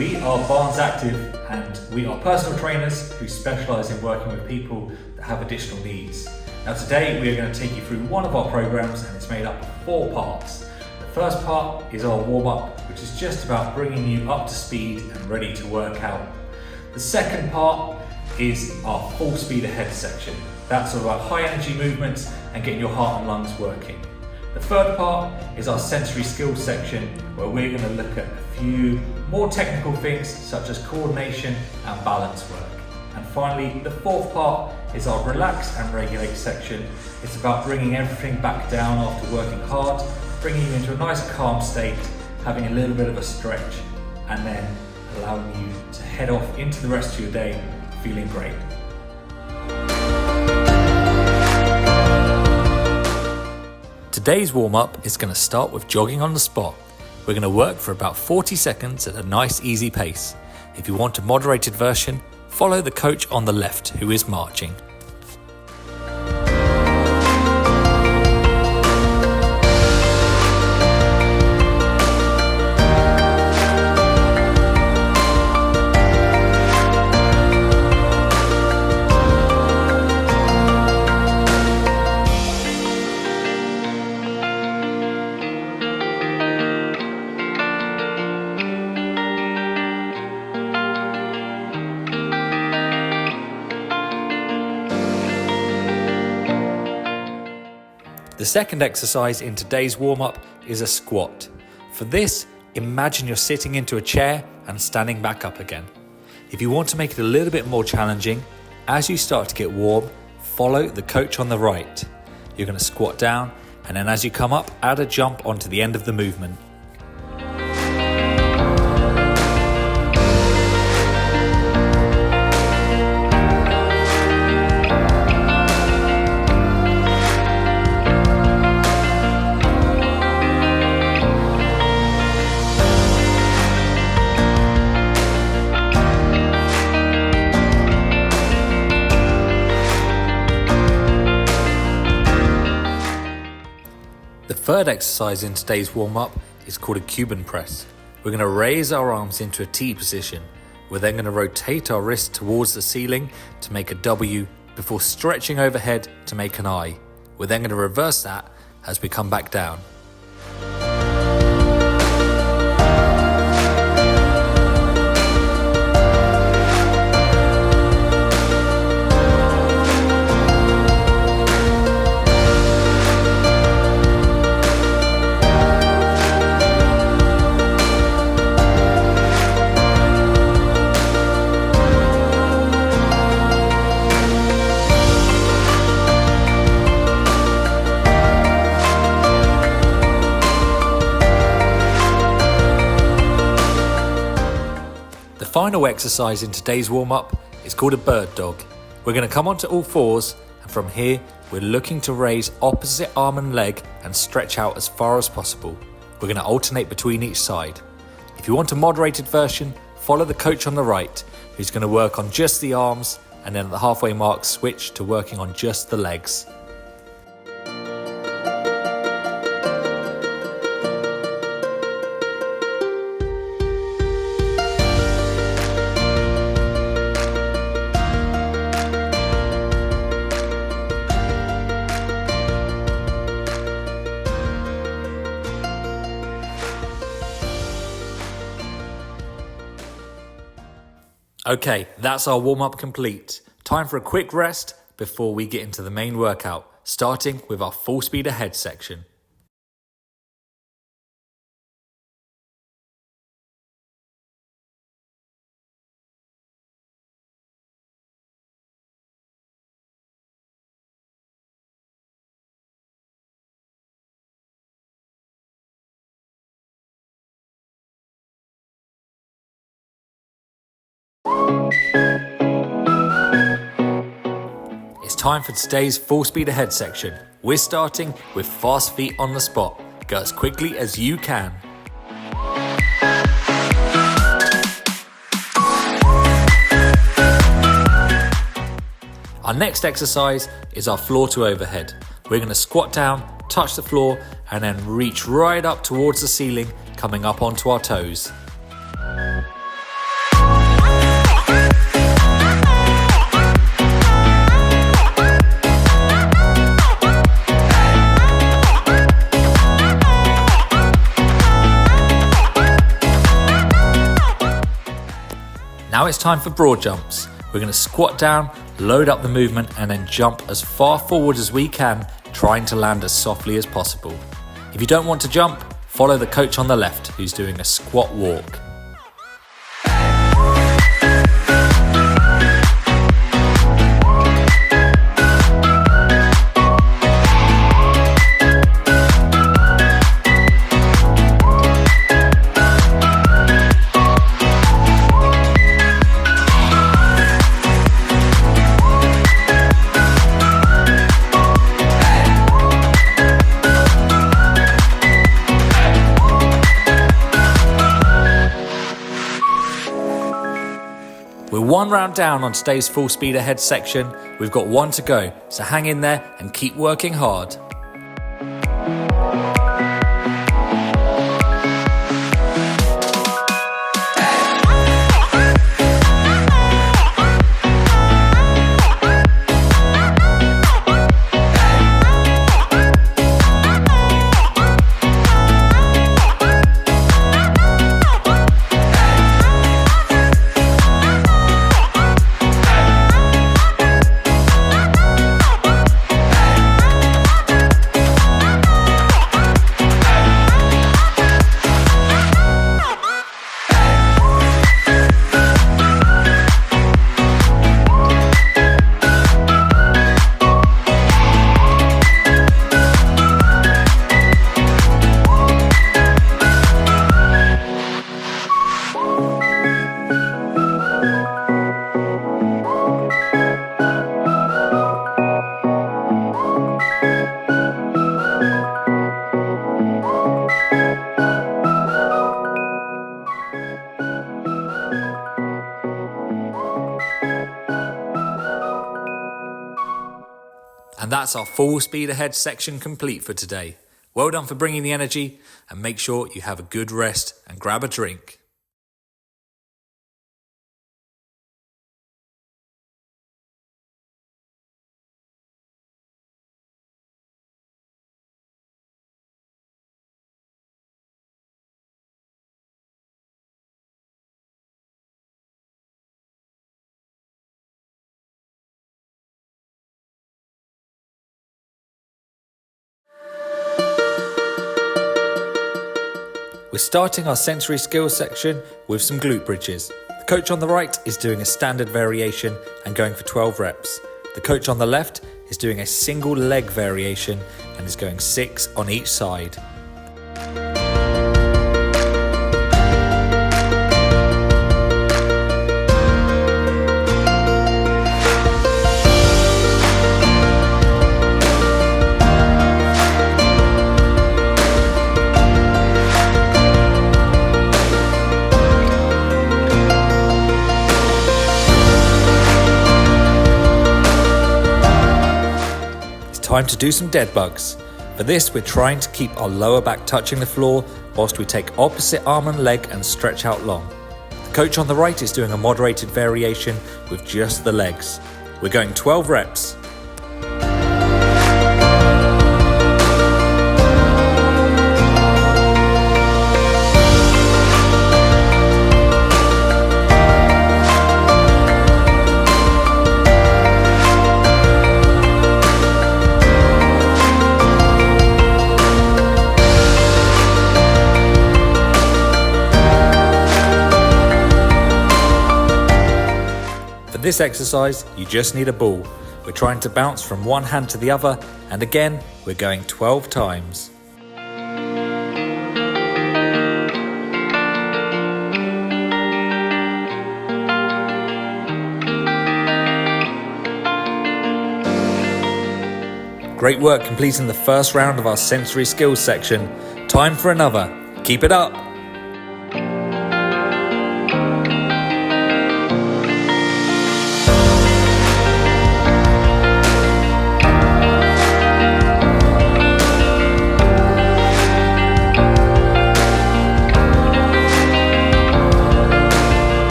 We are Barnes Active and we are personal trainers who specialise in working with people that have additional needs. Now today we are going to take you through one of our programs and it's made up of 4 parts. The first part is our warm-up, which is just about bringing you up to speed and ready to work out. The second part is our full speed ahead section. That's all about high energy movements and getting your heart and lungs working. The third part is our sensory skills section, where we're going to look at a few more technical things such as coordination and balance work. And finally, the fourth part is our relax and regulate section. It's about bringing everything back down after working hard, bringing you into a nice calm state, having a little bit of a stretch, and then allowing you to head off into the rest of your day feeling great. Today's warm-up is going to start with jogging on the spot. We're going to work for about 40 seconds at a nice easy pace. If you want a moderated version, follow the coach on the left who is marching. The second exercise in today's warm-up is a squat. For this, imagine you're sitting into a chair and standing back up again. If you want to make it a little bit more challenging, as you start to get warm, follow the coach on the right. You're going to squat down, and then as you come up, add a jump onto the end of the movement. The third exercise in today's warm-up is called a Cuban press. We're going to raise our arms into a T position. We're then going to rotate our wrist towards the ceiling to make a W before stretching overhead to make an I. We're then going to reverse that as we come back down. The final exercise in today's warm-up is called a bird dog. We're going to come onto all fours, and from here we're looking to raise opposite arm and leg and stretch out as far as possible. We're going to alternate between each side. If you want a moderated version, follow the coach on the right, who's going to work on just the arms, and then at the halfway mark switch to working on just the legs. Okay, that's our warm-up complete. Time for a quick rest before we get into the main workout, starting with our full speed ahead section. It's time for today's full speed ahead section. We're starting with fast feet on the spot. Go as quickly as you can. Our next exercise is our floor to overhead. We're going to squat down, touch the floor, and then reach right up towards the ceiling, coming up onto our toes. it's time for broad jumps. We're going to squat down, load up the movement, and then jump as far forward as we can, trying to land as softly as possible. If you don't want to jump, follow the coach on the left, who's doing a squat walk. We're one round down on today's full speed ahead section. We've got one to go, so hang in there and keep working hard. And that's our full speed ahead section complete for today. Well done for bringing the energy, and make sure you have a good rest and grab a drink. We're starting our sensory skills section with some glute bridges. The coach on the right is doing a standard variation and going for 12 reps. The coach on the left is doing a single leg variation and is going 6 on each side. Time to do some dead bugs. For this, we're trying to keep our lower back touching the floor whilst we take opposite arm and leg and stretch out long. The coach on the right is doing a moderated variation with just the legs. We're going 12 reps. For this exercise, you just need a ball. We're trying to bounce from one hand to the other, and again, we're going 12 times. Great work completing the first round of our sensory skills section. Time for another. Keep it up.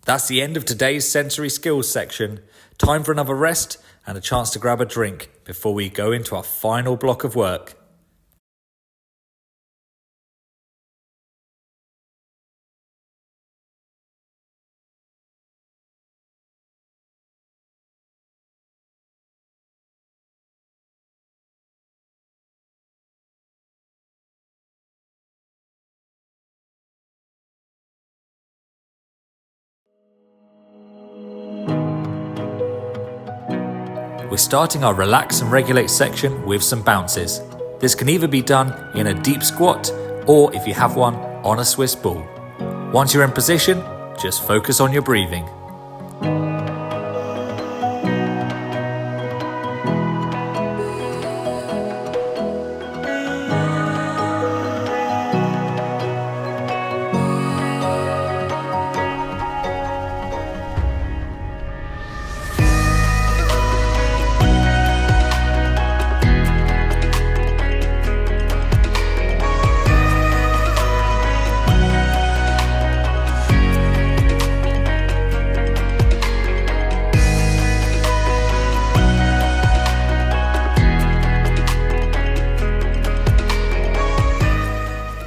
That's the end of today's sensory skills section. Time for another rest and a chance to grab a drink before we go into our final block of work. We're starting our relax and regulate section with some bounces. This can either be done in a deep squat or, if you have one, on a Swiss ball. Once you're in position, just focus on your breathing.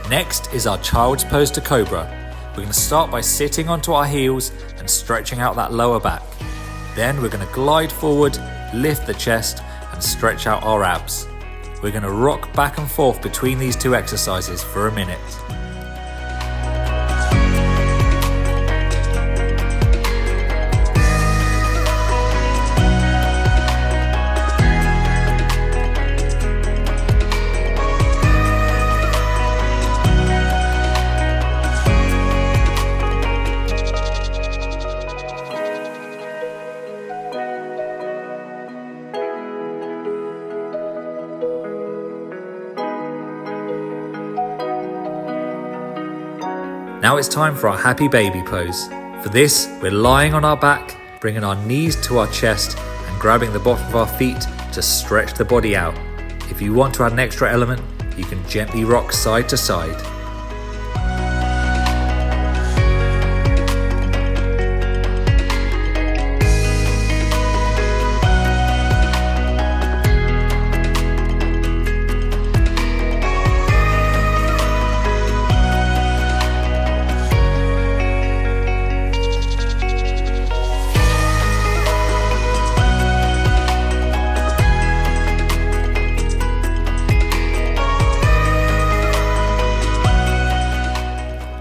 Next is our child's pose to cobra. We're going to start by sitting onto our heels and stretching out that lower back. Then we're going to glide forward, lift the chest and stretch out our abs. We're going to rock back and forth between these two exercises for a minute. Now it's time for our happy baby pose. For this, we're lying on our back, bringing our knees to our chest and grabbing the bottom of our feet to stretch the body out. If you want to add an extra element, you can gently rock side to side.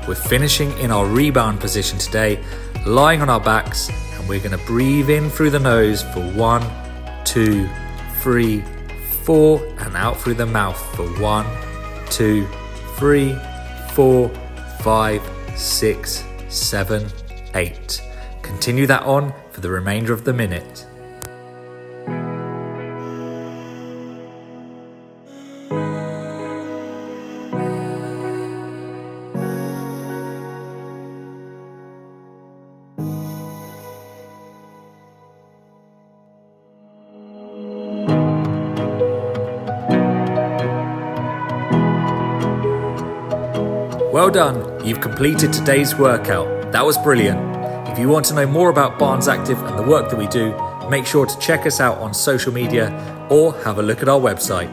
We're finishing in our rebound position today, lying on our backs, and we're going to breathe in through the nose for 1, 2, 3, 4, and out through the mouth for 1, 2, 3, 4, 5, 6, 7, 8. Continue that on for the remainder of the minute. Well done, you've completed today's workout. That was brilliant. If you want to know more about Barnes Active and the work that we do, make sure to check us out on social media or have a look at our website.